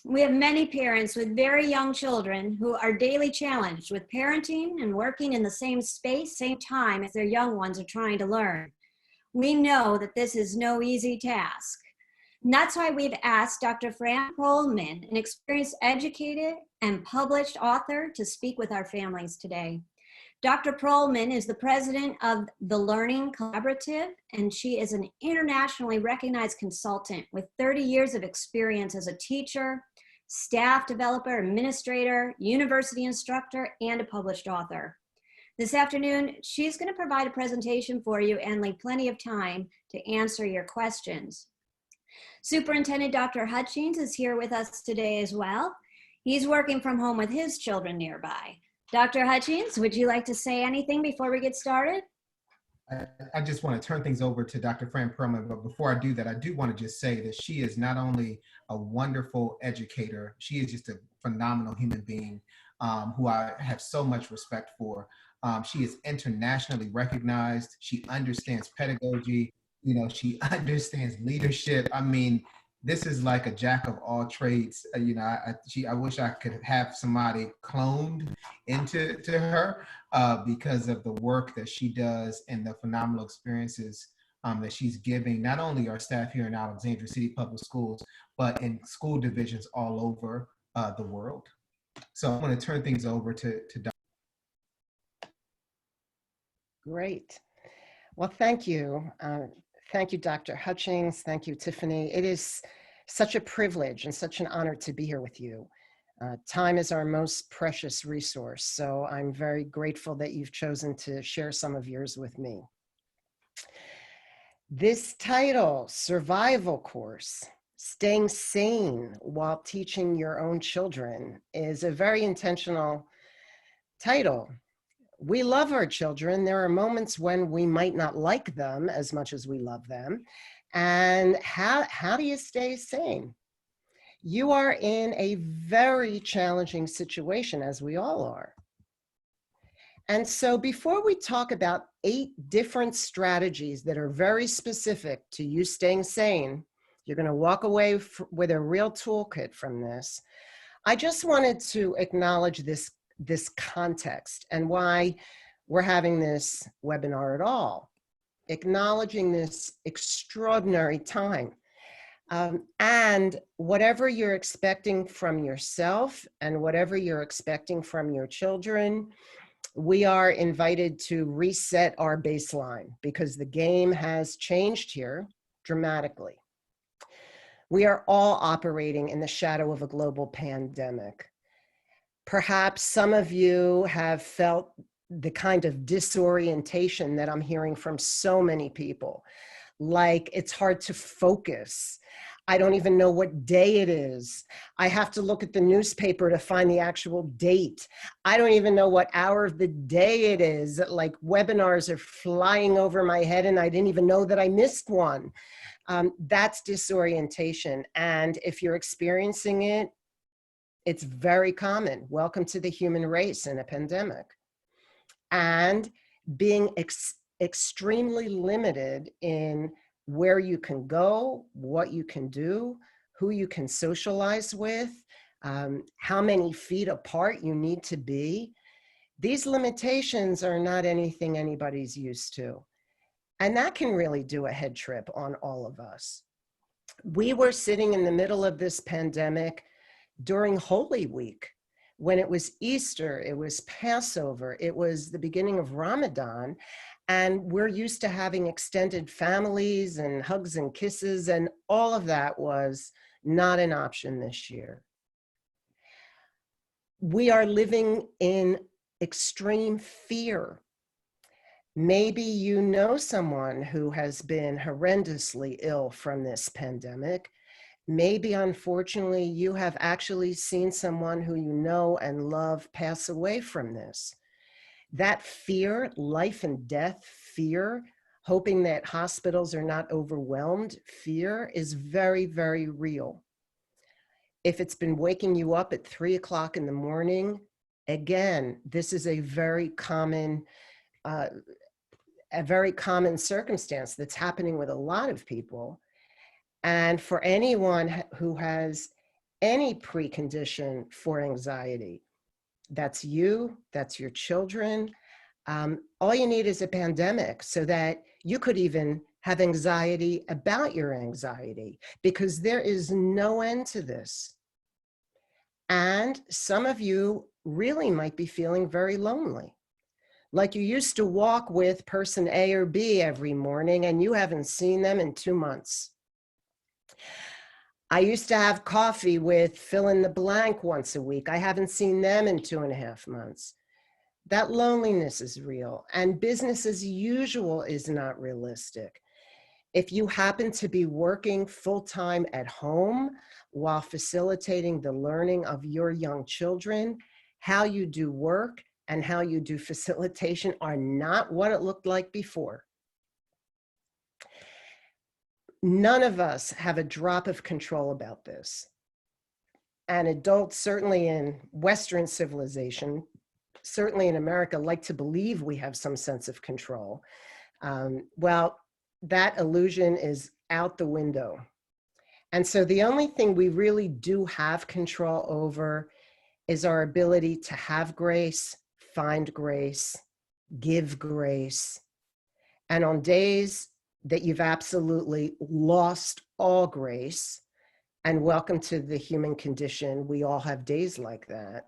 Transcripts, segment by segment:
We have many parents with very young children who are daily challenged with parenting and working in the same space, same time as their young ones are trying to learn. We know that this is no easy task. And that's why we've asked Dr. Fran Perlman, an experienced educated and published author, to speak with our families today. Dr. Perlman is the president of the Learning Collaborative, and she is an internationally recognized consultant with 30 years of experience as a teacher, staff developer, administrator, university instructor, and a published author. This afternoon, she's going to provide a presentation for you and leave plenty of time to answer your questions. Superintendent Dr. Hutchings is here with us today as well. He's working from home with his children nearby. Dr. Hutchings, would you like to say anything before we get started? I just want to turn things over to Dr. Fran Perlman, but before I do that, I do want to just say that she is not only a wonderful educator, she is just a phenomenal human being who I have so much respect for. She is internationally recognized. She understands pedagogy. You know, she understands leadership. I mean, this is like a jack of all trades. I wish I could have somebody cloned into her because of the work that she does and the phenomenal experiences that she's giving, not only our staff here in Alexandria City Public Schools, but in school divisions all over the world. So I'm going to turn things over to Dr. Great. Well, thank you. Thank you, Dr. Hutchings. Thank you, Tiffany. It is such a privilege and such an honor to be here with you. Time is our most precious resource, so I'm very grateful that you've chosen to share some of yours with me. This title, Survival Course, Staying Sane While Teaching Your Own Children, is a very intentional title. We love our children. There are moments when we might not like them as much as we love them. And how do you stay sane? You are in a very challenging situation, as we all are. And so before we talk about 8 different strategies that are very specific to you staying sane, you're going to walk away with a real toolkit from this. I just wanted to acknowledge this context and why we're having this webinar at all, acknowledging this extraordinary time. And whatever you're expecting from yourself and whatever you're expecting from your children, we are invited to reset our baseline because the game has changed here dramatically. We are all operating in the shadow of a global pandemic. Perhaps some of you have felt the kind of disorientation that I'm hearing from so many people. Like it's hard to focus. I don't even know what day it is. I have to look at the newspaper to find the actual date. I don't even know what hour of the day it is. Like webinars are flying over my head and I didn't even know that I missed one. That's disorientation. And if you're experiencing it, it's very common. Welcome to the human race in a pandemic. And being extremely limited in where you can go, what you can do, who you can socialize with, how many feet apart you need to be. These limitations are not anything anybody's used to. And that can really do a head trip on all of us. We were sitting in the middle of this pandemic during Holy Week, when it was Easter, it was Passover, it was the beginning of Ramadan, and we're used to having extended families and hugs and kisses, and all of that was not an option this year. We are living in extreme fear. Maybe you know someone who has been horrendously ill from this pandemic. Maybe, unfortunately, you have actually seen someone who you know and love pass away from this. That fear, life and death fear, hoping that hospitals are not overwhelmed, fear is very, very real. If it's been waking you up at 3 o'clock in the morning, again, this is a very common circumstance that's happening with a lot of people. And for anyone who has any precondition for anxiety. That's you, that's your children. All you need is a pandemic so that you could even have anxiety about your anxiety, because there is no end to this. And some of you really might be feeling very lonely. Like you used to walk with person A or B every morning and you haven't seen them in 2 months. I used to have coffee with fill in the blank once a week. I haven't seen them in 2.5 months. That loneliness is real, and business as usual is not realistic. If you happen to be working full-time at home while facilitating the learning of your young children, how you do work and how you do facilitation are not what it looked like before. None of us have a drop of control about this. And adults, certainly in Western civilization, certainly in America, like to believe we have some sense of control. Well, that illusion is out the window. And so the only thing we really do have control over is our ability to have grace, find grace, give grace. And on days that you've absolutely lost all grace, and welcome to the human condition, we all have days like that,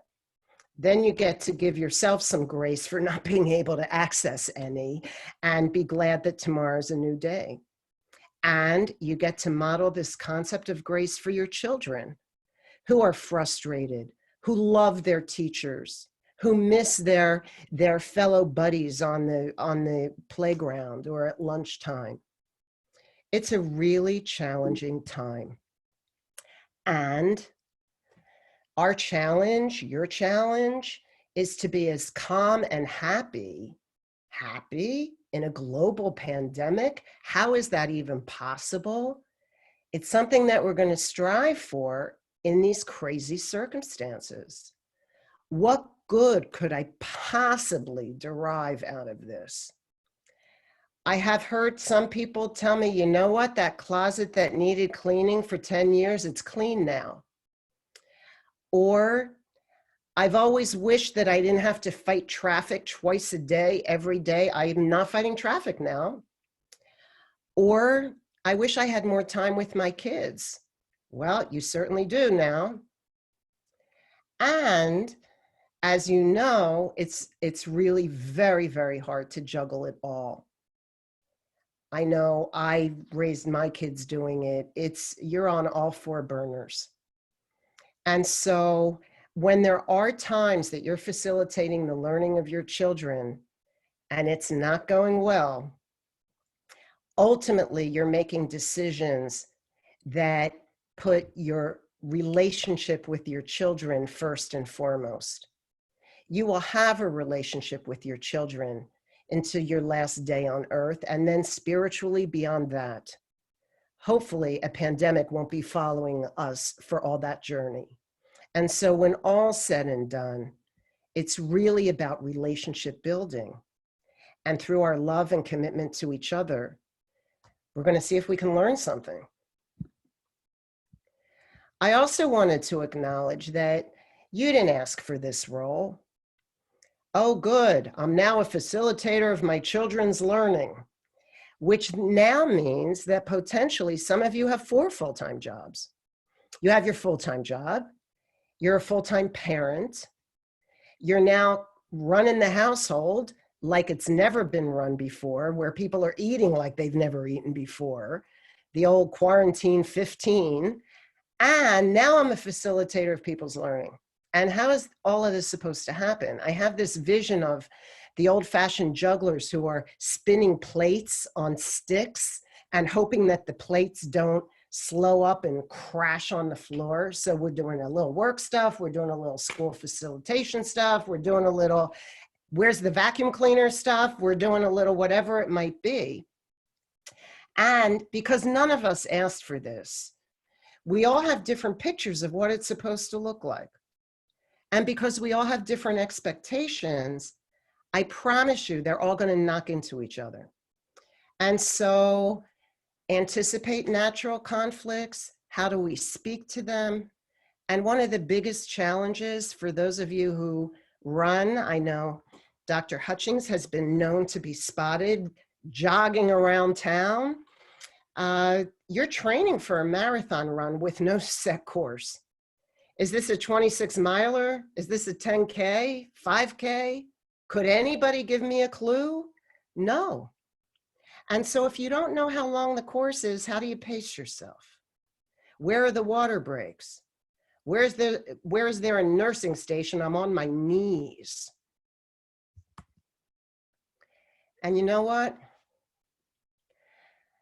then you get to give yourself some grace for not being able to access any, and be glad that tomorrow's a new day. And you get to model this concept of grace for your children who are frustrated, who love their teachers, who miss their fellow buddies on the playground or at lunchtime. It's a really challenging time. And our challenge, your challenge, is to be as calm and happy in a global pandemic. How is that even possible? It's something that we're going to strive for in these crazy circumstances. What good could I possibly derive out of this? I have heard some people tell me, you know what, that closet that needed cleaning for 10 years, it's clean now. Or I've always wished that I didn't have to fight traffic twice a day, every day. I'm not fighting traffic now. Or I wish I had more time with my kids. Well, you certainly do now. And as you know, it's really very, very hard to juggle it all. I know I raised my kids doing it. You're on all 4 burners. And so when there are times that you're facilitating the learning of your children and it's not going well, ultimately you're making decisions that put your relationship with your children first and foremost. You will have a relationship with your children into your last day on earth, and then spiritually beyond that. Hopefully a pandemic won't be following us for all that journey. And so when all's said and done, it's really about relationship building. And through our love and commitment to each other, we're going to see if we can learn something. I also wanted to acknowledge that you didn't ask for this role. Oh, good, I'm now a facilitator of my children's learning, which now means that potentially some of you have 4 full-time jobs. You have your full-time job, you're a full-time parent, you're now running the household like it's never been run before, where people are eating like they've never eaten before, the old quarantine 15, and now I'm a facilitator of people's learning. And how is all of this supposed to happen? I have this vision of the old-fashioned jugglers who are spinning plates on sticks and hoping that the plates don't slow up and crash on the floor. So we're doing a little work stuff, we're doing a little school facilitation stuff, we're doing a little, where's the vacuum cleaner stuff, we're doing a little whatever it might be. And because none of us asked for this, we all have different pictures of what it's supposed to look like. And because we all have different expectations, I promise you, they're all going to knock into each other. And so anticipate natural conflicts. How do we speak to them? And one of the biggest challenges for those of you who run, I know Dr. Hutchings has been known to be spotted jogging around town. You're training for a marathon run with no set course. Is this a 26 miler? Is this a 10K, 5K? Could anybody give me a clue? No. And so if you don't know how long the course is, how do you pace yourself? Where are the water breaks? Where is there a nursing station? I'm on my knees. And you know what?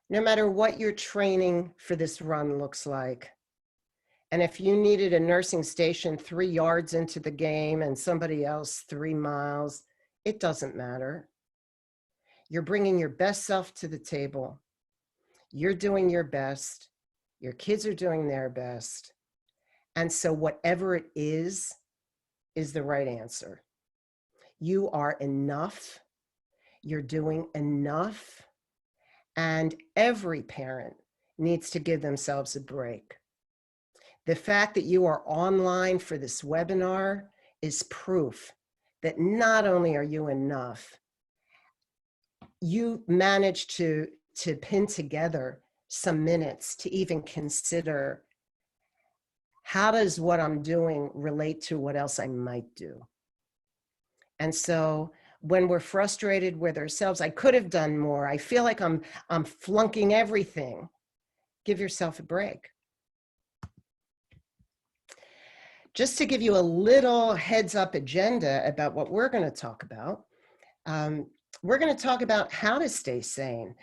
No matter what your training for this run looks like, and if you needed a nursing station 3 yards into the game and somebody else 3 miles, it doesn't matter. You're bringing your best self to the table. You're doing your best. Your kids are doing their best. And so whatever it is the right answer. You are enough. You're doing enough. And every parent needs to give themselves a break. The fact that you are online for this webinar is proof that not only are you enough, you managed to pin together some minutes to even consider, how does what I'm doing relate to what else I might do? And so when we're frustrated with ourselves, I could have done more, I feel like I'm flunking everything, give yourself a break. Just to give you a little heads up agenda about what we're going to talk about, we're going to talk about how to stay sane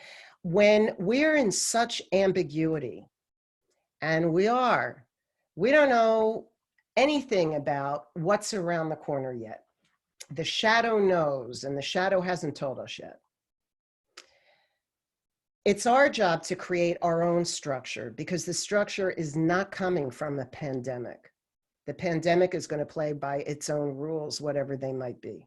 when we're in such ambiguity, and we don't know anything about what's around the corner yet. The shadow knows, and the shadow hasn't told us yet. It's our job to create our own structure, because the structure is not coming from a pandemic. The pandemic is going to play by its own rules, whatever they might be.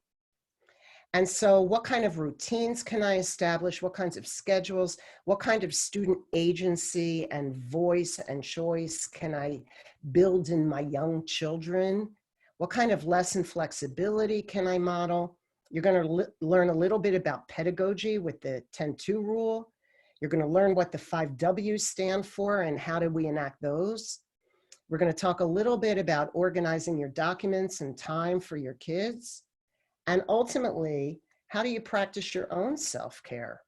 And so what kind of routines can I establish? What kinds of schedules? What kind of student agency and voice and choice can I build in my young children? What kind of lesson flexibility can I model? You're going to learn a little bit about pedagogy with the 10-2 rule. You're going to learn what the 5 W's stand for and how do we enact those. We're going to talk a little bit about organizing your documents and time for your kids. And ultimately, how do you practice your own self-care?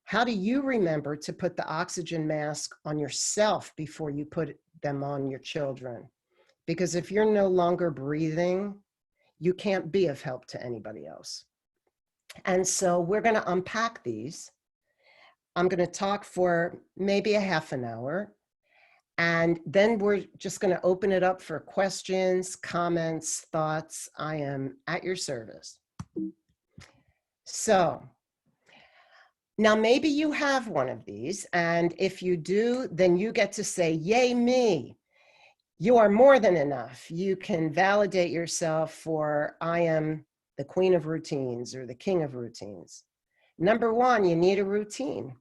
How do you remember to put the oxygen mask on yourself before you put them on your children? Because if you're no longer breathing, you can't be of help to anybody else. And so we're going to unpack these. I'm going to talk for maybe a half an hour. And then we're just going to open it up for questions, comments, thoughts. I am at your service. So now maybe you have one of these, and if you do, then you get to say, yay me. You are more than enough. You can validate yourself for, I am the queen of routines or the king of routines. Number one, you need a routine.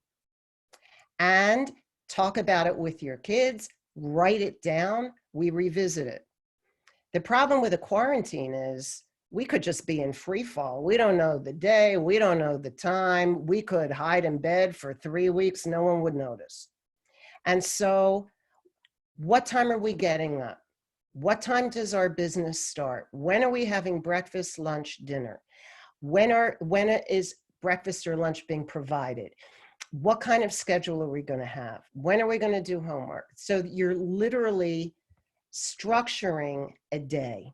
And talk about it with your kids, write it down, we revisit it. The problem with a quarantine is we could just be in free fall. We don't know the day, we don't know the time. We could hide in bed for 3 weeks, no one would notice. And so what time are we getting up? What time does our business start? When are we having breakfast, lunch, dinner? When is breakfast or lunch being provided? What kind of schedule are we going to have? When are we going to do homework? So you're literally structuring a day.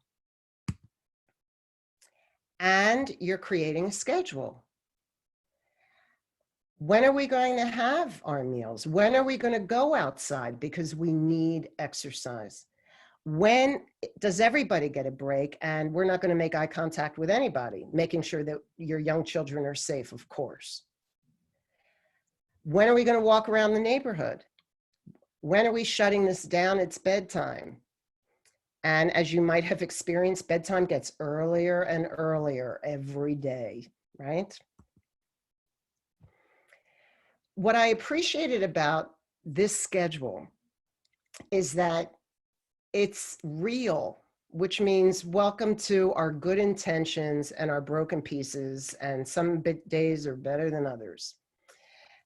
And you're creating a schedule. When are we going to have our meals? When are we going to go outside because we need exercise? When does everybody get a break? And we're not going to make eye contact with anybody, making sure that your young children are safe, of course. When are we going to walk around the neighborhood? When are we shutting this down? It's bedtime. And as you might have experienced, bedtime gets earlier and earlier every day, right? What I appreciated about this schedule is that it's real, which means welcome to our good intentions and our broken pieces, and some days are better than others.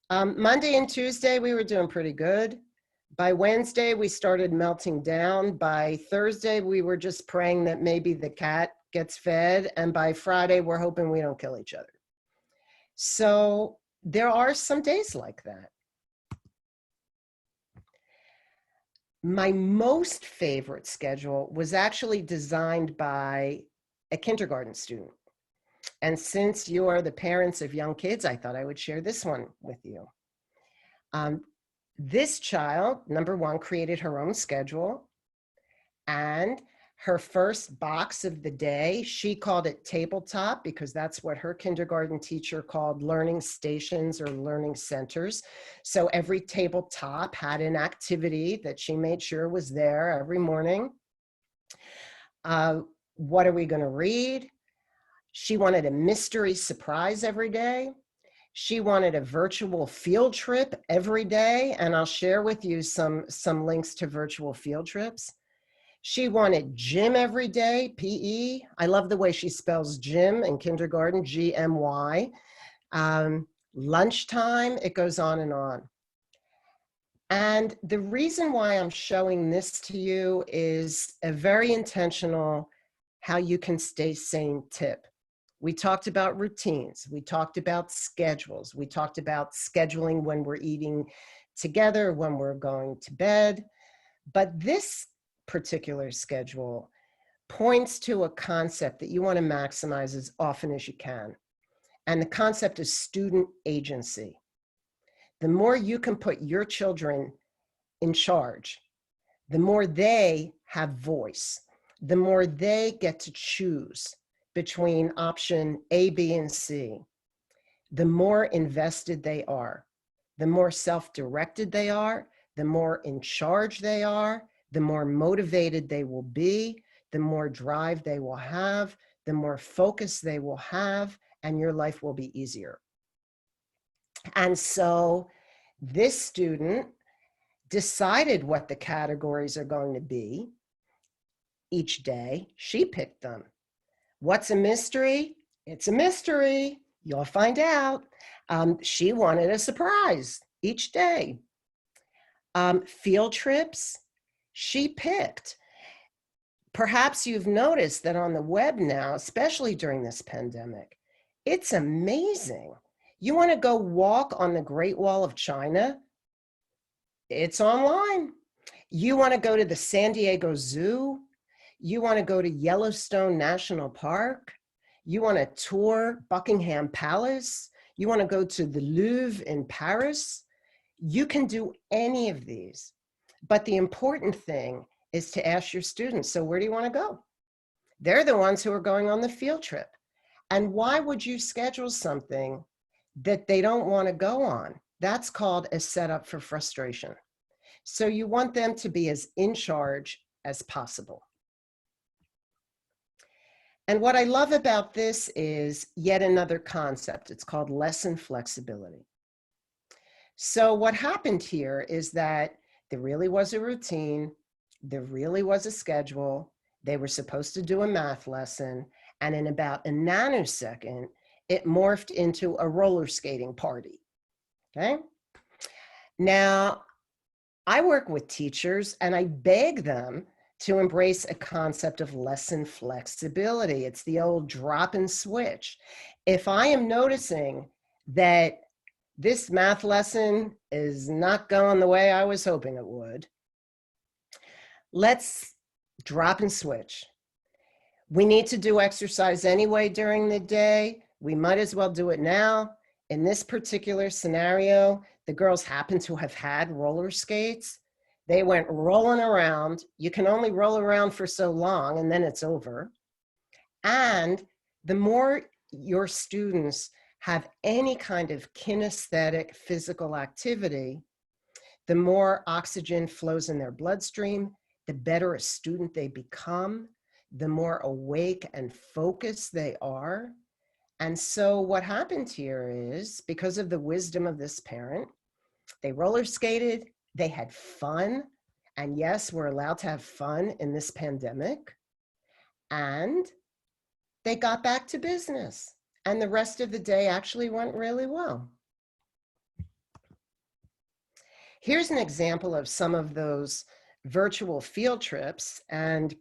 Monday and Tuesday, we were doing pretty good. By Wednesday, we started melting down. By Thursday, we were just praying that maybe the cat gets fed. And by Friday, we're hoping we don't kill each other. So there are some days like that. My most favorite schedule was actually designed by a kindergarten student. And since you are the parents of young kids, I thought I would share this one with you. This child, number one, created her own schedule, and her first box of the day, she called it tabletop because that's what her kindergarten teacher called learning stations or learning centers. So every tabletop had an activity that she made sure was there every morning. What are we going to read? She wanted a mystery surprise every day. She wanted a virtual field trip every day, and I'll share with you some links to virtual field trips. She wanted gym every day, PE. I love the way she spells gym in kindergarten, G-M-Y. Lunchtime, it goes on and on. And the reason why I'm showing this to you is a very intentional how you can stay sane tip. We talked about routines. We talked about schedules. We talked about scheduling when we're eating together, when we're going to bed. But this particular schedule points to a concept that you want to maximize as often as you can. And the concept is student agency. The more you can put your children in charge, the more they have voice, the more they get to choose between option A, B, and C, the more invested they are, the more self-directed they are, the more in charge they are, the more motivated they will be, the more drive they will have, the more focus they will have, and your life will be easier. And so this student decided what the categories are going to be each day. She picked them. What's a mystery? It's a mystery. You'll find out. She wanted a surprise each day. Field trips, she picked. Perhaps you've noticed that on the web now, especially during this pandemic, it's amazing. You want to go walk on the Great Wall of China? It's online. You want to go to the San Diego Zoo? You want to go to Yellowstone National Park? You want to tour Buckingham Palace? You want to go to the Louvre in Paris? You can do any of these. But the important thing is to ask your students, so where do you want to go? They're the ones who are going on the field trip. And why would you schedule something that they don't want to go on? That's called a setup for frustration. So you want them to be as in charge as possible. And what I love about this is yet another concept. It's called lesson flexibility. So what happened here is that there really was a routine, there really was a schedule, they were supposed to do a math lesson, and in about a nanosecond, it morphed into a roller skating party, okay? Now, I work with teachers and I beg them to embrace a concept of lesson flexibility. It's the old drop and switch. If I am noticing that this math lesson is not going the way I was hoping it would, let's drop and switch. We need to do exercise anyway during the day. We might as well do it now. In this particular scenario, the girls happen to have had roller skates. They went rolling around. You can only roll around for so long and then it's over. And the more your students have any kind of kinesthetic physical activity, the more oxygen flows in their bloodstream, the better a student they become, the more awake and focused they are. And so what happened here is, because of the wisdom of this parent, they roller skated, they had fun. And yes, we're allowed to have fun in this pandemic. And they got back to business. And the rest of the day actually went really well. Here's an example of some of those virtual field trips. And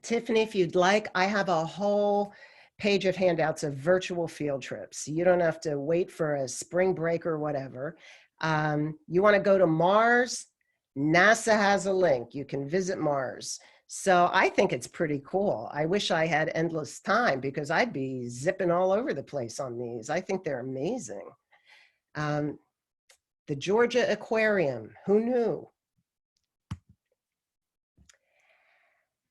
Tiffany, if you'd like, I have a whole page of handouts of virtual field trips. You don't have to wait for a spring break or whatever. You want to go to Mars? NASA has a link. You can visit Mars. So I think it's pretty cool. I wish I had endless time because I'd be zipping all over the place on these. I think they're amazing. The Georgia Aquarium, who knew?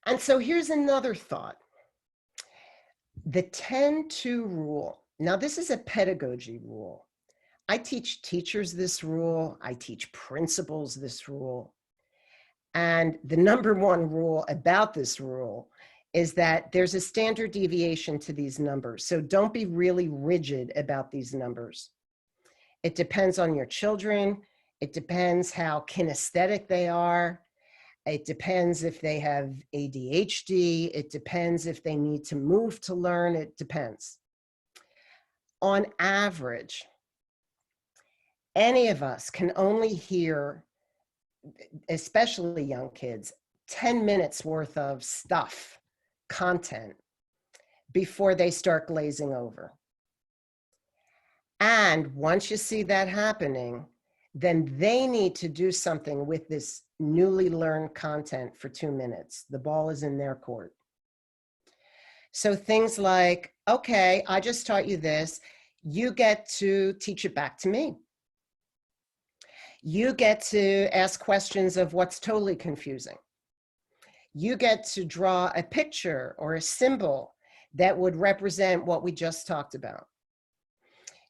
And so here's another thought. The 10-2 rule. Now this is a pedagogy rule. I teach teachers this rule. I teach principals this rule. And the number one rule about this rule is that there's a standard deviation to these numbers. So don't be really rigid about these numbers. It depends on your children. It depends how kinesthetic they are. It depends if they have ADHD. It depends if they need to move to learn. It depends. On average, any of us can only hear, especially young kids, 10 minutes worth of stuff, content, before they start glazing over. And once you see that happening, then they need to do something with this newly learned content for 2 minutes. The ball is in their court. So things like, okay, I just taught you this. You get to teach it back to me. You get to ask questions of what's totally confusing. You get to draw a picture or a symbol that would represent what we just talked about.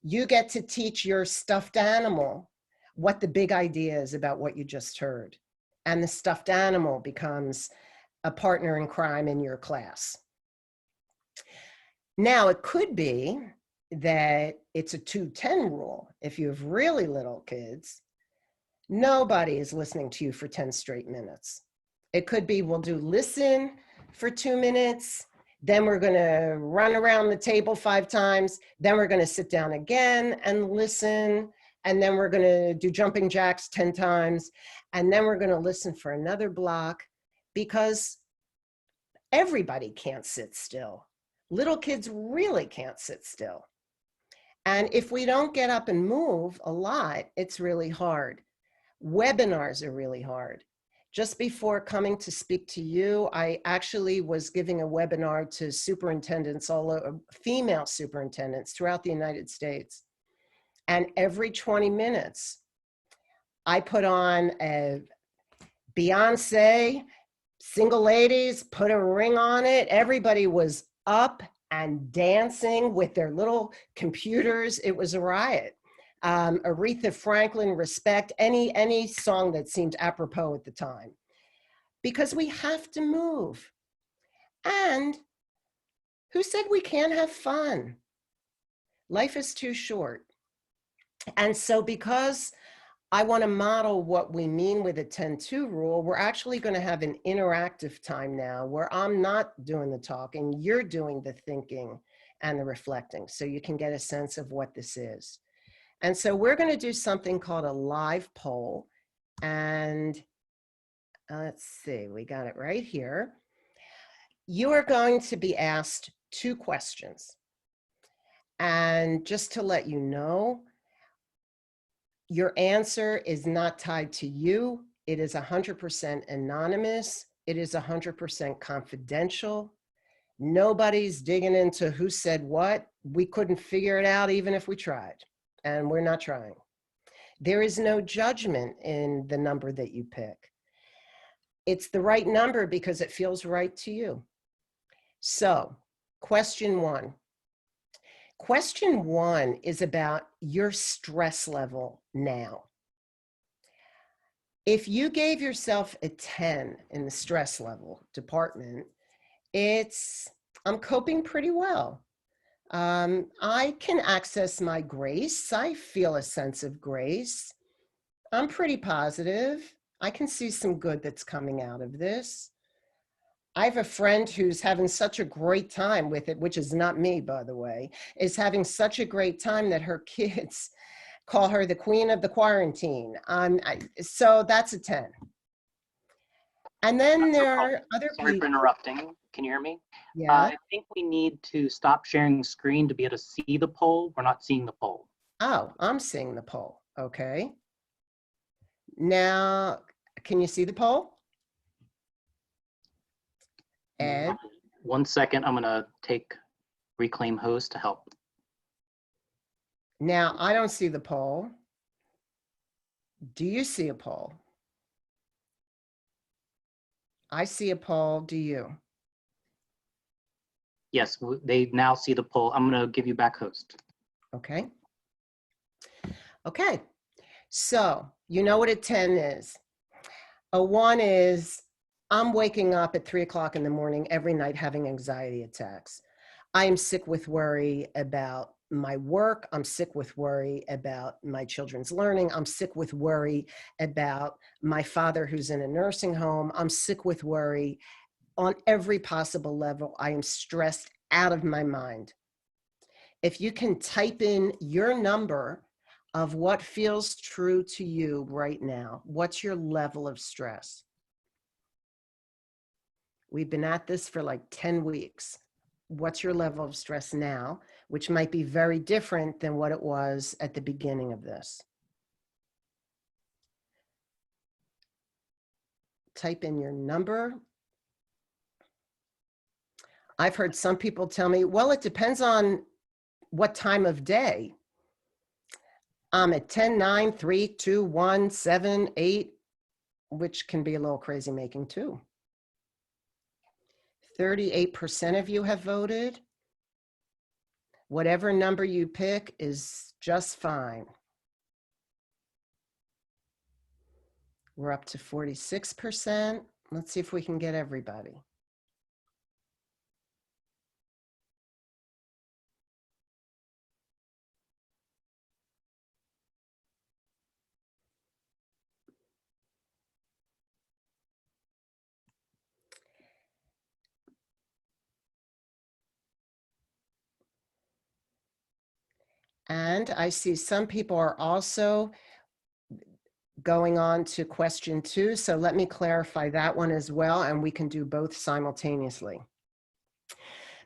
You get to teach your stuffed animal what the big idea is about what you just heard. And the stuffed animal becomes a partner in crime in your class. Now, it could be that it's a 2-10 rule. If you have really little kids, nobody is listening to you for 10 straight minutes. It could be we'll do listen for 2 minutes, then we're going to run around the table 5 times, then we're going to sit down again and listen, and then we're going to do jumping jacks 10 times, and then we're going to listen for another block, because everybody can't sit still. Little kids really can't sit still. And if we don't get up and move a lot, it's really hard. Webinars are really hard. Just before coming to speak to you, I actually was giving a webinar to superintendents, all over, female superintendents throughout the United States. And every 20 minutes, I put on a Beyonce, Single Ladies, put a ring on it. Everybody was up and dancing with their little computers. It was a riot. Aretha Franklin, Respect, any song that seemed apropos at the time. Because we have to move. And who said we can't have fun? Life is too short. And so because I want to model what we mean with a 10-2 rule, we're actually going to have an interactive time now where I'm not doing the talking, you're doing the thinking and the reflecting, so you can get a sense of what this is. And so we're going to do something called a live poll. And let's see, we got it right here. You are going to be asked 2 questions. And just to let you know, your answer is not tied to you. It is 100% anonymous. It is 100% confidential. Nobody's digging into who said what. We couldn't figure it out even if we tried. And we're not trying. There is no judgment in the number that you pick. It's the right number because it feels right to you. So, question 1. Question 1 is about your stress level now. If you gave yourself a 10 in the stress level department, I'm coping pretty well. I can access my grace. I feel a sense of grace. I'm pretty positive. I can see some good that's coming out of this. I have a friend who's having such a great time with it, which is not me, by the way, is having such a great time that her kids call her the queen of the quarantine. So that's a 10. And then there are other Sorry for people. interrupting. Can you hear me? Yeah. I think we need to stop sharing screen to be able to see the poll. We're not seeing the poll. Oh, I'm seeing the poll. Okay. Now, can you see the poll? Ed? 1 second, I'm gonna take reclaim host to help. Now, I don't see the poll. Do you see a poll? I see a poll. Do you? Yes, they now see the poll. I'm gonna give you back host. Okay. Okay. So you know what a 10 is. A 1 is I'm waking up at 3 o'clock in the morning every night having anxiety attacks. I am sick with worry about my work. I'm sick with worry about my children's learning. I'm sick with worry about my father who's in a nursing home. I'm sick with worry on every possible level. I am stressed out of my mind. If you can type in your number of what feels true to you right now, what's your level of stress? We've been at this for like 10 weeks. What's your level of stress now, which might be very different than what it was at the beginning of this? Type in your number. I've heard some people tell me, well, it depends on what time of day. I'm at 10, 9, 3, 2, 1, 7, 8, which can be a little crazy making too. 38% of you have voted. Whatever number you pick is just fine. We're up to 46%. Let's see if we can get everybody. And I see some people are also going on to question 2. So let me clarify that one as well, and we can do both simultaneously.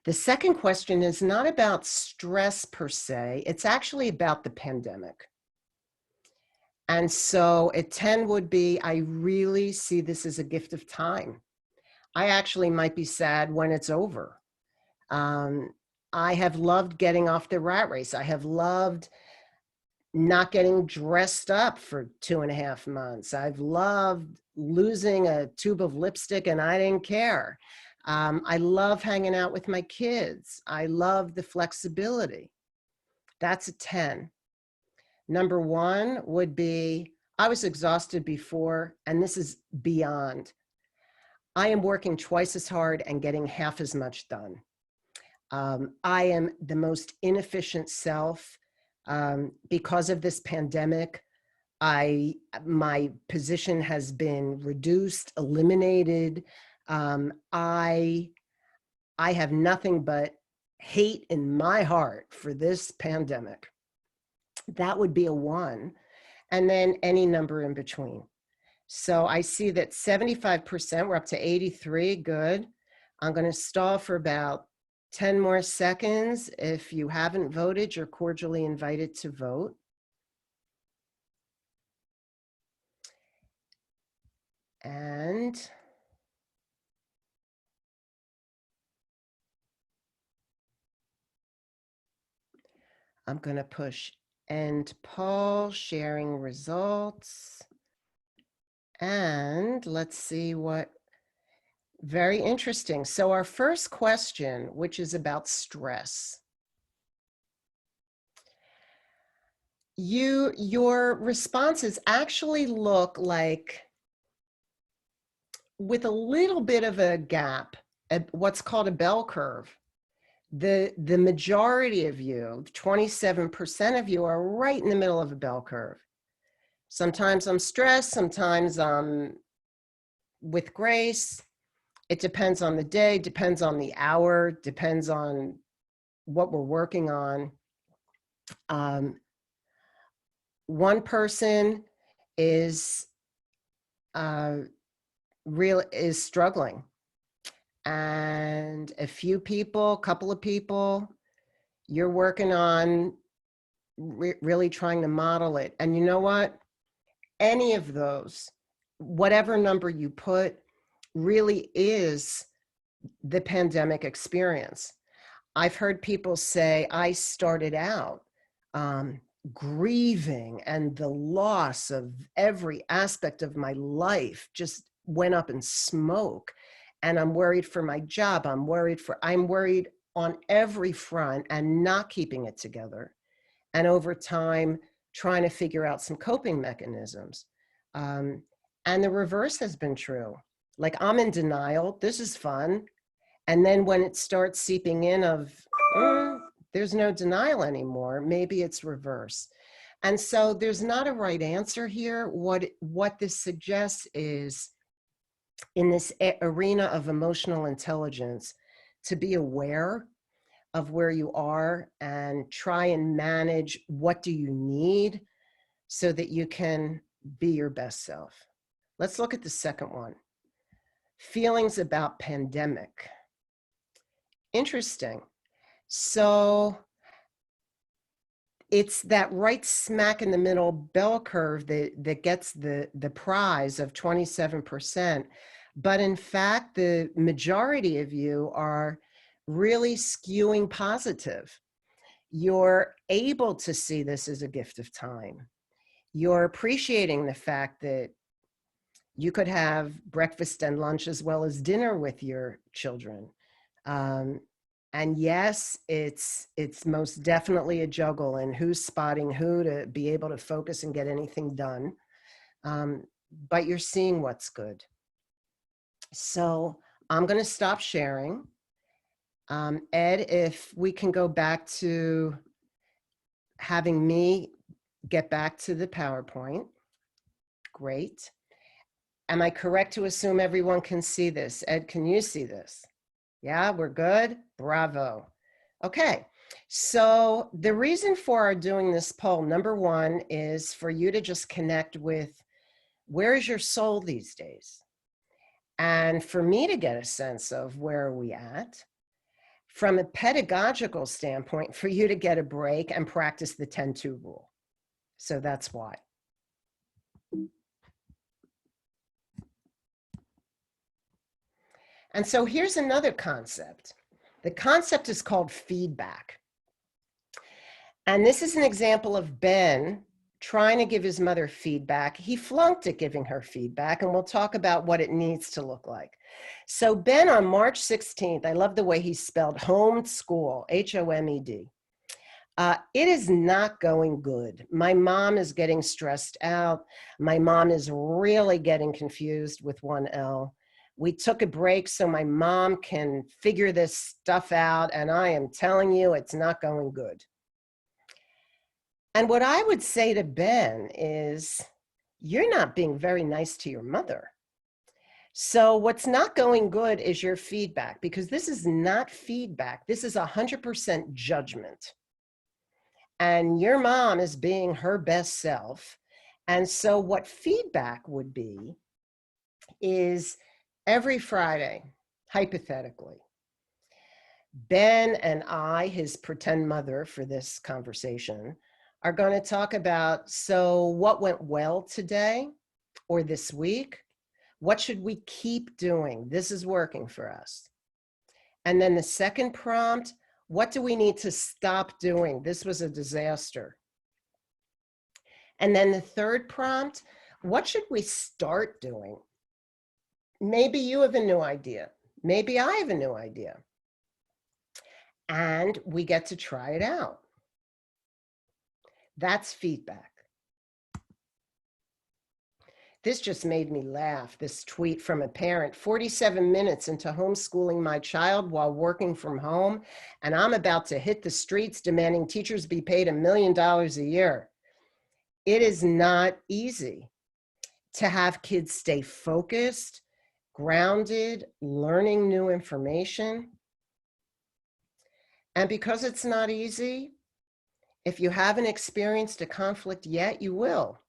The second question is not about stress per se. It's actually about the pandemic. And so a 10 would be, I really see this as a gift of time. I actually might be sad when it's over. I have loved getting off the rat race. I have loved not getting dressed up for 2.5 months. I've loved losing a tube of lipstick and I didn't care. I love hanging out with my kids. I love the flexibility. That's a 10. Number 1 would be, I was exhausted before, and this is beyond. I am working twice as hard and getting half as much done. I am the most inefficient self. Because of this pandemic, my position has been reduced, eliminated. I have nothing but hate in my heart for this pandemic. That would be a 1, and then any number in between. So I see that 75%, we're up to 83, good. I'm going to stall for about 10 more seconds. If you haven't voted, you're cordially invited to vote. And I'm going to push end poll, sharing results. And let's see what, very interesting. So our first question, which is about stress. Your responses actually look like, with a little bit of a gap, what's called a bell curve. The majority of you, 27% of you, are right in the middle of a bell curve. Sometimes I'm stressed, sometimes I'm with grace. It depends on the day, depends on the hour, depends on what we're working on. One person is is struggling, and a few people, couple of people, you're working on really trying to model it. And you know what? Any of those, whatever number you put, really is the pandemic experience. I've heard people say, I started out grieving, and the loss of every aspect of my life just went up in smoke. And I'm worried for my job. I'm worried on every front and not keeping it together. And over time, trying to figure out some coping mechanisms. And the reverse has been true. Like, I'm in denial. This is fun. And then when it starts seeping in of, there's no denial anymore, maybe it's reverse. And so there's not a right answer here. What this suggests is, in this arena of emotional intelligence, to be aware of where you are and try and manage what do you need so that you can be your best self. Let's look at the second one. Feelings about pandemic. Interesting. So it's that right smack in the middle bell curve that gets the prize of 27%. But in fact, the majority of you are really skewing positive. You're able to see this as a gift of time. You're appreciating the fact that you could have breakfast and lunch as well as dinner with your children. And yes, it's most definitely a juggle, and who's spotting who to be able to focus and get anything done. But you're seeing what's good. So I'm going to stop sharing. Ed, if we can go back to having me get back to the PowerPoint. Great. Am I correct to assume everyone can see this? Ed, can you see this? Yeah, we're good. Bravo. Okay. So the reason for our doing this poll, number one, is for you to just connect with, where is your soul these days? And for me to get a sense of where are we at. From a pedagogical standpoint, for you to get a break and practice the 10-2 rule. So that's why. And so here's another concept. The concept is called feedback. And this is an example of Ben trying to give his mother feedback. He flunked at giving her feedback, and we'll talk about what it needs to look like. So Ben, on March 16th, I love the way he spelled homeschool, H-O-M-E-D. It is not going good. My mom is getting stressed out. My mom is really getting confused with one L. We took a break so my mom can figure this stuff out, and I am telling you, it's not going good. And what I would say to Ben is, you're not being very nice to your mother. So what's not going good is your feedback, because this is not feedback. This is 100% judgment. And your mom is being her best self. And so what feedback would be is, every Friday, hypothetically, Ben and I, his pretend mother for this conversation, are going to talk about, so what went well today or this week? What should we keep doing? This is working for us. And then the second prompt, what do we need to stop doing? This was a disaster. And then the third prompt, what should we start doing? Maybe you have a new idea. Maybe I have a new idea. And we get to try it out. That's feedback. This just made me laugh, this tweet from a parent: 47 minutes into homeschooling my child while working from home, and I'm about to hit the streets demanding teachers be paid $1 million a year. It is not easy to have kids stay focused, grounded, learning new information. And because it's not easy, if you haven't experienced a conflict yet, you will.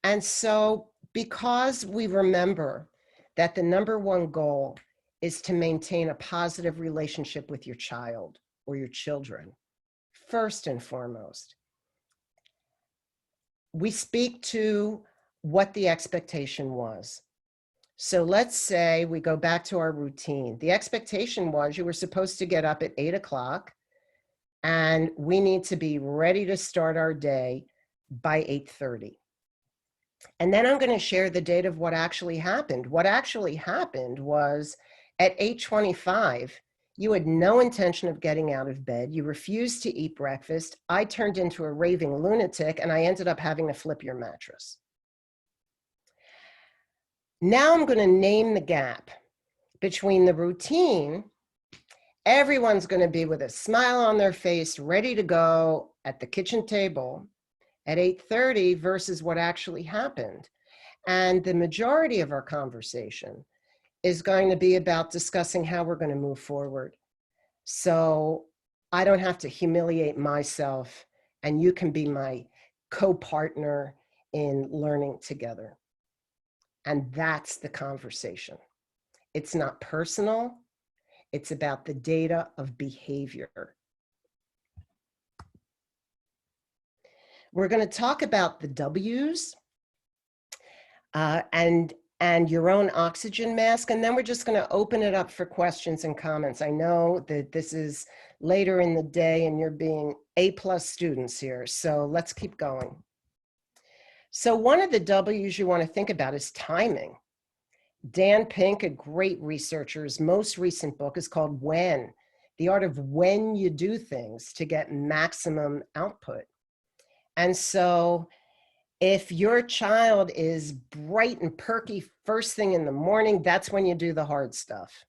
And so, because we remember that the number one goal is to maintain a positive relationship with your child or your children, first and foremost, we speak to what the expectation was. So let's say we go back to our routine. The expectation was you were supposed to get up at 8 o'clock and we need to be ready to start our day by 8:30. And then I'm going to share the date of what actually happened. What actually happened was at 8:25, you had no intention of getting out of bed. You refused to eat breakfast. I turned into a raving lunatic and I ended up having to flip your mattress. Now I'm going to name the gap between the routine. Everyone's going to be with a smile on their face, ready to go at the kitchen table at 8:30 versus what actually happened. And the majority of our conversation is going to be about discussing how we're going to move forward. So I don't have to humiliate myself and you can be my co-partner in learning together. And that's the conversation. It's not personal. It's about the data of behavior. We're going to talk about the W's and your own oxygen mask, and then we're just going to open it up for questions and comments. I know that this is later in the day and you're being A+ students here, so let's keep going. So one of the W's you want to think about is timing. Dan Pink, a great researcher's most recent book is called When, the art of when you do things to get maximum output. And so if your child is bright and perky first thing in the morning, that's when you do the hard stuff.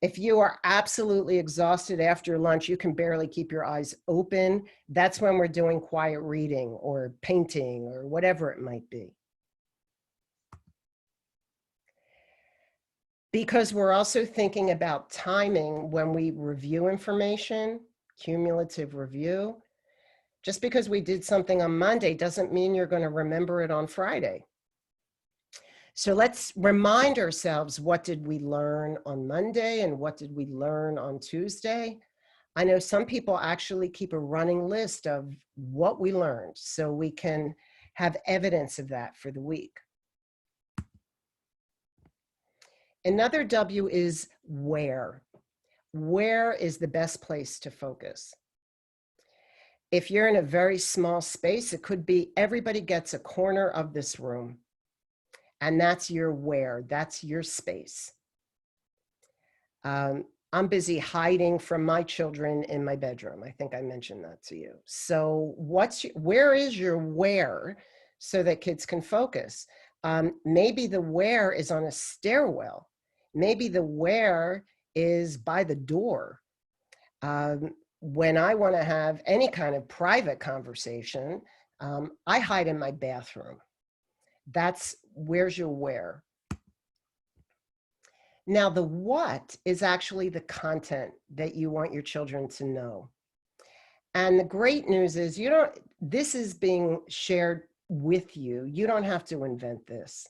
If you are absolutely exhausted after lunch, you can barely keep your eyes open, that's when we're doing quiet reading or painting or whatever it might be. Because we're also thinking about timing when we review information, cumulative review. Just because we did something on Monday doesn't mean you're going to remember it on Friday. So let's remind ourselves, what did we learn on Monday and what did we learn on Tuesday? I know some people actually keep a running list of what we learned so we can have evidence of that for the week. Another W is where. Where is the best place to focus? If you're in a very small space, it could be everybody gets a corner of this room. And that's your where, that's your space. I'm busy hiding from my children in my bedroom. I think I mentioned that to you. So where is your where so that kids can focus? Maybe the where is on a stairwell. Maybe the where is by the door. When I want to have any kind of private conversation, I hide in my bathroom. That's where's your where. Now, the what is actually the content that you want your children to know. And the great news is this is being shared with you. You don't have to invent this.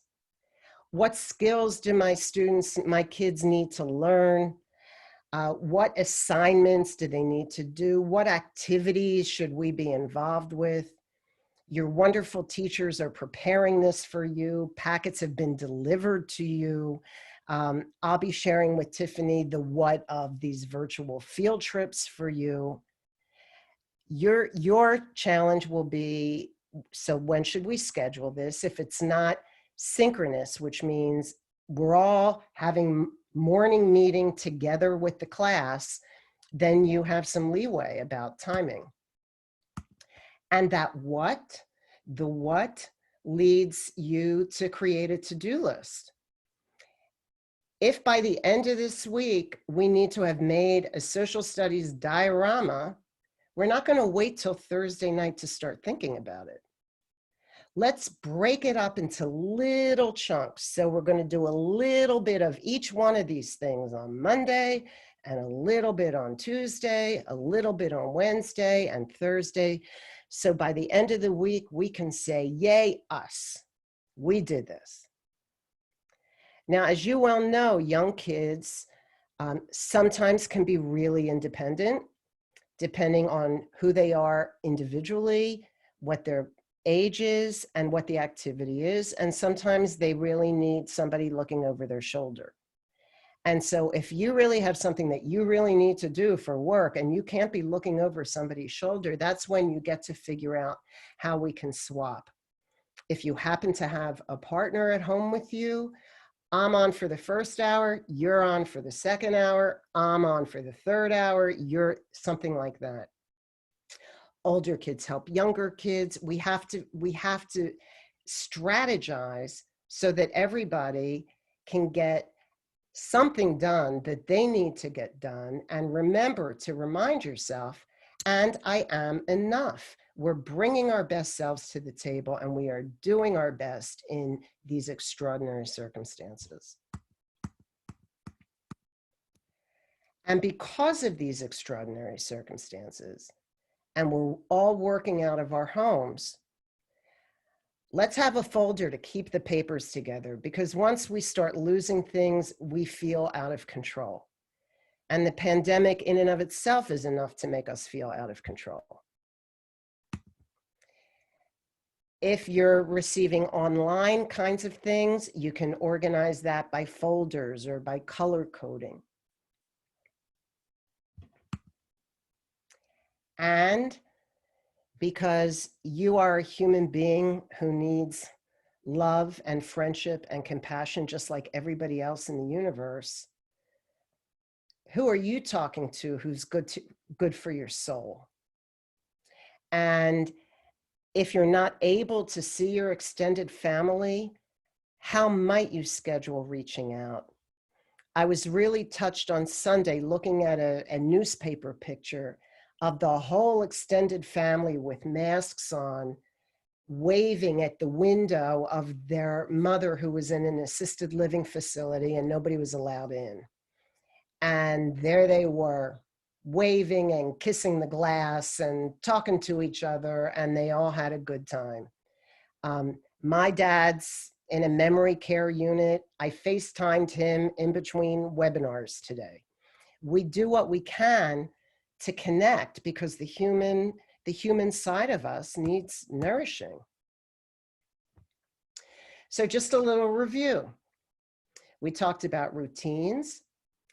What skills do my kids need to learn? What assignments do they need to do? What activities should we be involved with? Your wonderful teachers are preparing this for you. Packets have been delivered to you. I'll be sharing with Tiffany the what of these virtual field trips for you. Your challenge will be, so when should we schedule this? If it's not synchronous, which means we're all having morning meeting together with the class, then you have some leeway about timing. And that the what leads you to create a to-do list. If by the end of this week, we need to have made a social studies diorama We're not going to wait till Thursday night to start thinking about it. Let's break it up into little chunks. So we're going to do a little bit of each one of these things on Monday, and a little bit on Tuesday, a little bit on Wednesday and Thursday. So by the end of the week, we can say, yay, us. We did this. Now, as you well know, young kids sometimes can be really independent, depending on who they are individually, what their age is, and what the activity is. And sometimes they really need somebody looking over their shoulder. And so if you really have something that you really need to do for work and you can't be looking over somebody's shoulder, that's when you get to figure out how we can swap. If you happen to have a partner at home with you, I'm on for the first hour, you're on for the second hour, I'm on for the third hour, you're something like that. Older kids help younger kids. We have to strategize so that everybody can get something done that they need to get done. And remember to remind yourself, and I am enough. We're bringing our best selves to the table, and we are doing our best in these extraordinary circumstances. And because of these extraordinary circumstances, and we're all working out of our homes, let's have a folder to keep the papers together, because once we start losing things, we feel out of control. And the pandemic in and of itself is enough to make us feel out of control. If you're receiving online kinds of things, you can organize that by folders or by color coding. And because you are a human being who needs love and friendship and compassion, just like everybody else in the universe, who are you talking to who's good for your soul? And if you're not able to see your extended family, how might you schedule reaching out? I was really touched on Sunday looking at a newspaper picture of the whole extended family with masks on, waving at the window of their mother who was in an assisted living facility and nobody was allowed in. And there they were, waving and kissing the glass and talking to each other, and they all had a good time. My dad's in a memory care unit. I FaceTimed him in between webinars today. We do what we can to connect because the human side of us needs nourishing. So just a little review. We talked about routines,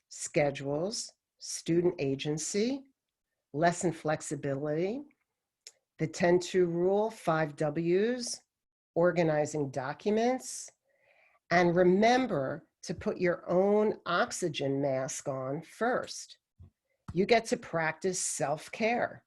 schedules, student agency, lesson flexibility, the 10-2 rule, 5 W's, organizing documents, and remember to put your own oxygen mask on first. You get to practice self-care.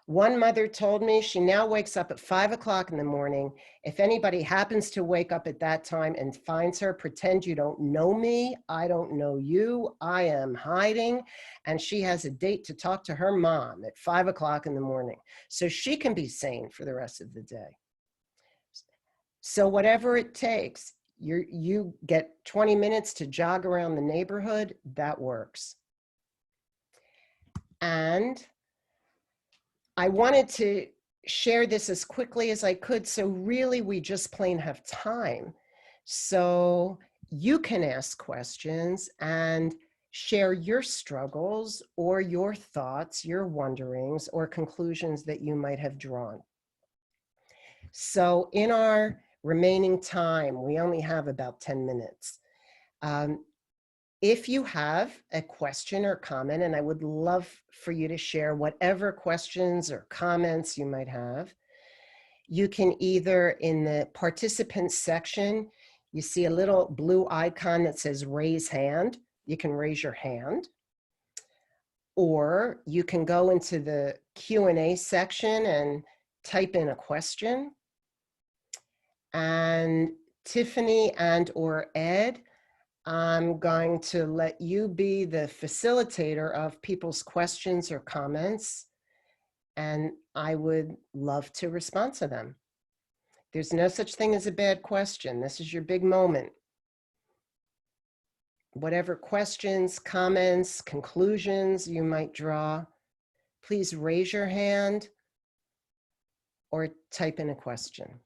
One mother told me she now wakes up at 5 o'clock in the morning. If anybody happens to wake up at that time and finds her, pretend you don't know me, I don't know you, I am hiding. And she has a date to talk to her mom at 5 o'clock in the morning so she can be sane for the rest of the day. So whatever it takes, you get 20 minutes to jog around the neighborhood, that works. And I wanted to share this as quickly as I could, so really we just plain have time. So you can ask questions and share your struggles or your thoughts, your wonderings, or conclusions that you might have drawn. So in our remaining time, we only have about 10 minutes. If you have a question or comment, and I would love for you to share whatever questions or comments you might have, you can either in the participants section, you see a little blue icon that says raise hand. You can raise your hand. Or you can go into the Q&A section and type in a question. And Tiffany and or Ed, I'm going to let you be the facilitator of people's questions or comments. and I would love to respond to them. There's no such thing as a bad question. This is your big moment. Whatever questions, comments, conclusions you might draw, please raise your hand or type in a question.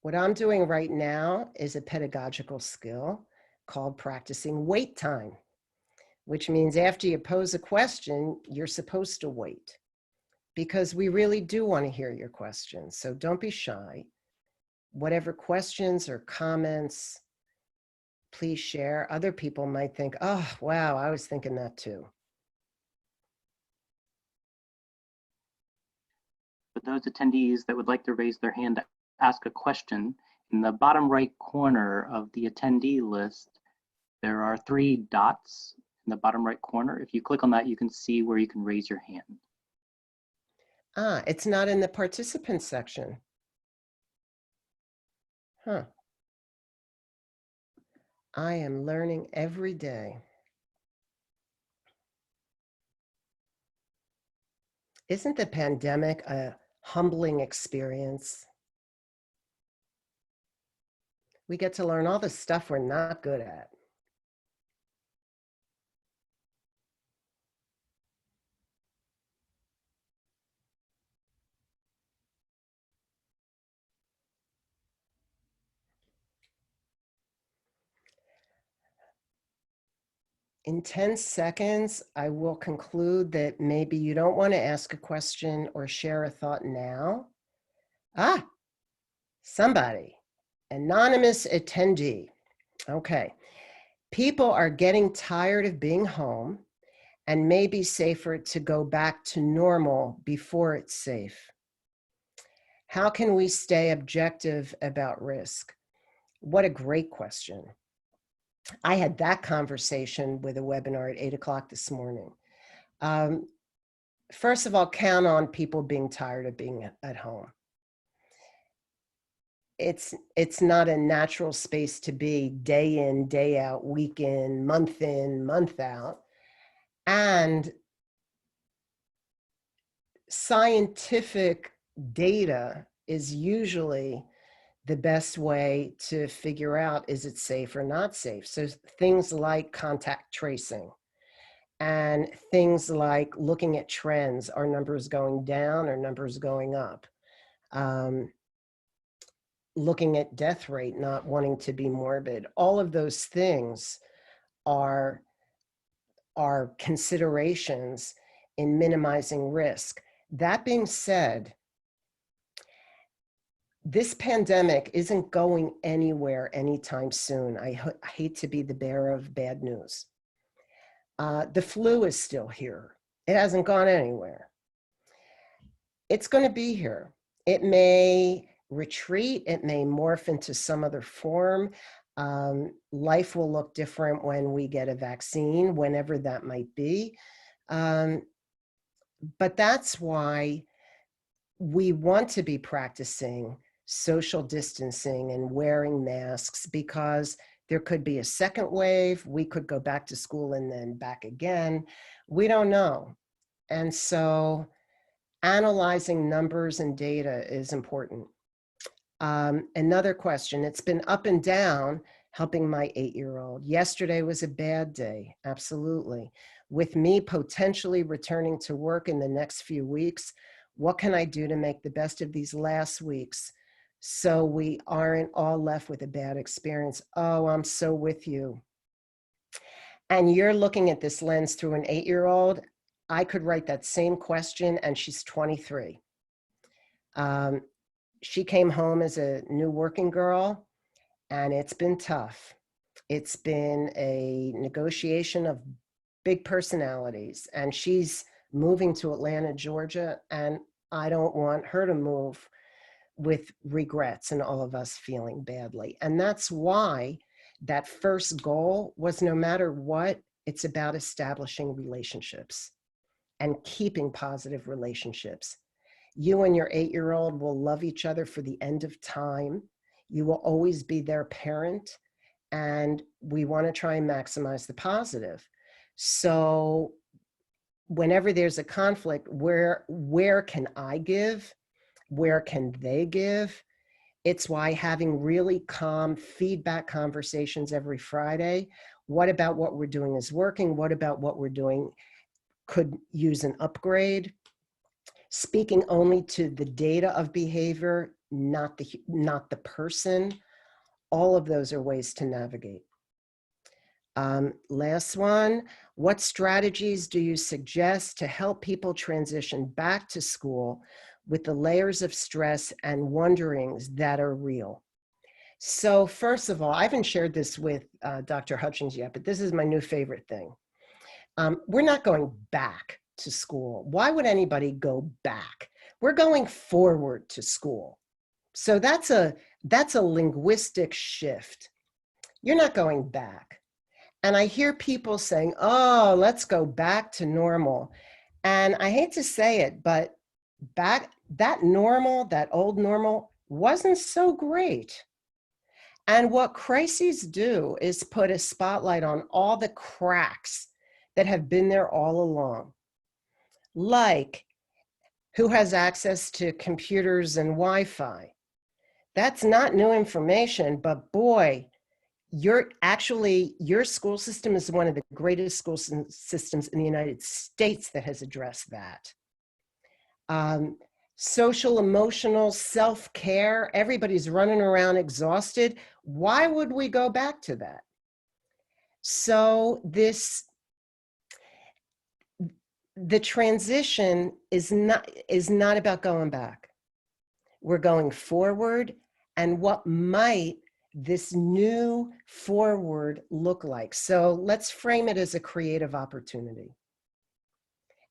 What I'm doing right now is a pedagogical skill called practicing wait time, which means after you pose a question, you're supposed to wait, because we really do want to hear your questions. So don't be shy. Whatever questions or comments, please share. Other people might think, oh, wow, I was thinking that too. For those attendees that would like to raise their hand to ask a question, in the bottom right corner of the attendee list, there are 3 dots in the bottom right corner. If you click on that, you can see where you can raise your hand. Ah, it's not in the participants section. Huh. I am learning every day. Isn't the pandemic a humbling experience? We get to learn all the stuff we're not good at. In 10 seconds, I will conclude that maybe you don't want to ask a question or share a thought now. Ah, somebody, anonymous attendee. Okay. People are getting tired of being home and may be safer to go back to normal before it's safe. How can we stay objective about risk? What a great question. I had that conversation with a webinar at 8 o'clock this morning. First of all, count on people being tired of being at home. It's not a natural space to be day in, day out, week in, month out. And scientific data is usually the best way to figure out, is it safe or not safe? So things like contact tracing and things like looking at trends, are numbers going down or numbers going up? Looking at death rate, not wanting to be morbid. All of those things are considerations in minimizing risk. That being said, this pandemic isn't going anywhere anytime soon. I hate to be the bearer of bad news. The flu is still here. It hasn't gone anywhere. It's going to be here. It may retreat. It may morph into some other form. Life will look different when we get a vaccine, whenever that might be. But that's why we want to be practicing social distancing and wearing masks, because there could be a second wave. We could go back to school and then back again. We don't know. And so analyzing numbers and data is important. Another question, it's been up and down helping my 8-year-old. Yesterday was a bad day, absolutely. With me potentially returning to work in the next few weeks, what can I do to make the best of these last weeks so we aren't all left with a bad experience? Oh, I'm so with you. And you're looking at this lens through an 8-year-old. I could write that same question, and she's 23. She came home as a new working girl, and it's been tough. It's been a negotiation of big personalities, and she's moving to Atlanta, Georgia, and I don't want her to move with regrets and all of us feeling badly. And that's why that first goal was, no matter what, it's about establishing relationships and keeping positive relationships. You and your 8-year-old will love each other for the end of time. You will always be their parent, and we want to try and maximize the positive. So whenever there's a conflict, where can I give? Where can they give? It's why having really calm feedback conversations every Friday. What about what we're doing is working? What about what we're doing could use an upgrade? Speaking only to the data of behavior, not the person. All of those are ways to navigate. Last one, what strategies do you suggest to help people transition back to school with the layers of stress and wonderings that are real? So first of all, I haven't shared this with Dr. Hutchings yet, but this is my new favorite thing. We're not going back to school. Why would anybody go back? We're going forward to school. So that's a linguistic shift. You're not going back. And I hear people saying, oh, let's go back to normal. And I hate to say it, but that old normal wasn't so great. And what crises do is put a spotlight on all the cracks that have been there all along. Like, who has access to computers and Wi-Fi? That's not new information, but boy, your school system is one of the greatest school systems in the United States that has addressed that. Social, emotional, self-care, everybody's running around exhausted. Why would we go back to that? So the transition is not about going back. We're going forward, and what might this new forward look like? So let's frame it as a creative opportunity.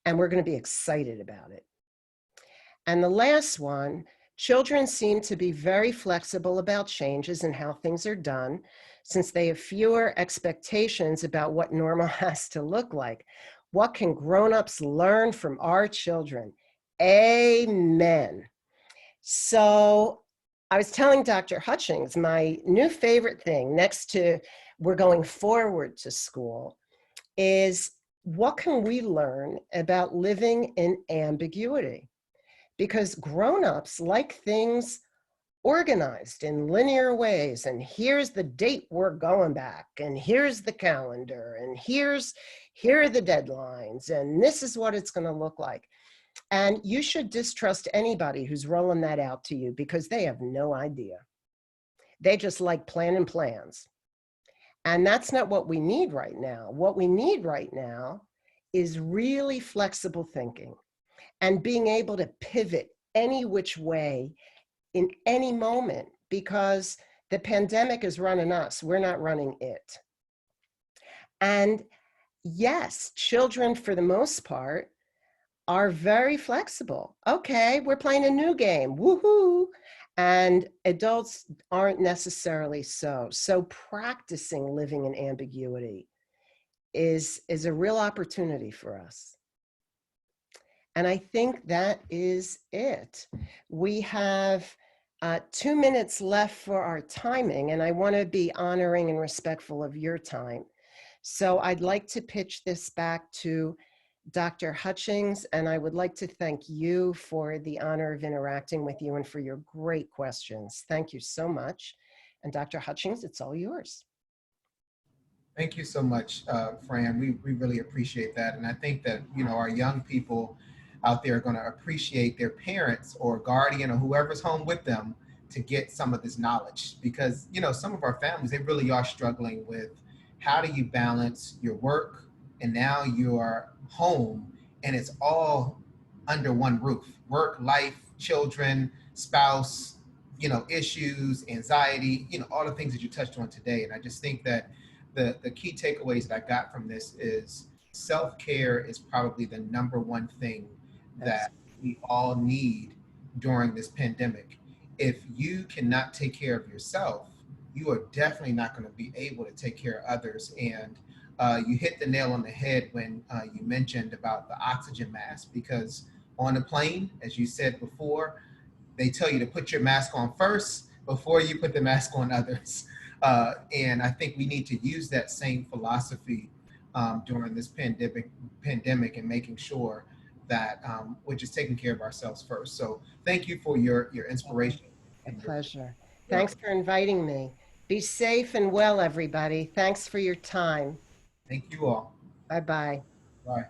And we're going to be excited about it. And the last one, children seem to be very flexible about changes and how things are done, since they have fewer expectations about what normal has to look like. What can grown-ups learn from our children? Amen. So I was telling Dr. Hutchings, my new favorite thing next to we're going forward to school is, what can we learn about living in ambiguity? Because grown-ups like things organized in linear ways, and here's the date we're going back, and here's the calendar, and here are the deadlines, and this is what it's going to look like. And you should distrust anybody who's rolling that out to you, because they have no idea. They just like planning plans. And that's not what we need right now. What we need right now is really flexible thinking and being able to pivot any which way in any moment, because the pandemic is running us. We're not running it. And yes, children, for the most part, are very flexible. Okay, we're playing a new game, woohoo. And adults aren't necessarily so. So practicing living in ambiguity is a real opportunity for us. And I think that is it. We have 2 minutes left for our timing, and I want to be honoring and respectful of your time. So I'd like to pitch this back to Dr. Hutchings, and I would like to thank you for the honor of interacting with you and for your great questions. Thank you so much. And Dr. Hutchings, it's all yours. Thank you so much, Fran. We really appreciate that. And I think that, our young people out there are going to appreciate their parents or guardian or whoever's home with them to get some of this knowledge, because, some of our families, they really are struggling with, how do you balance your work and now your home, and it's all under one roof: work, life, children, spouse, issues, anxiety, all the things that you touched on today. And I just think that the key takeaways that I got from this is self-care is probably the number one thing that we all need during this pandemic. if you cannot take care of yourself, you are definitely not going to be able to take care of others. And you hit the nail on the head when you mentioned about the oxygen mask, because on a plane, as you said before, they tell you to put your mask on first before you put the mask on others. And I think we need to use that same philosophy during this pandemic and making sure that we're just taking care of ourselves first. So thank you for your inspiration. A And your pleasure. work. Thanks for inviting me. Be safe and well, everybody. Thanks for your time. Thank you all. Bye-bye. Bye.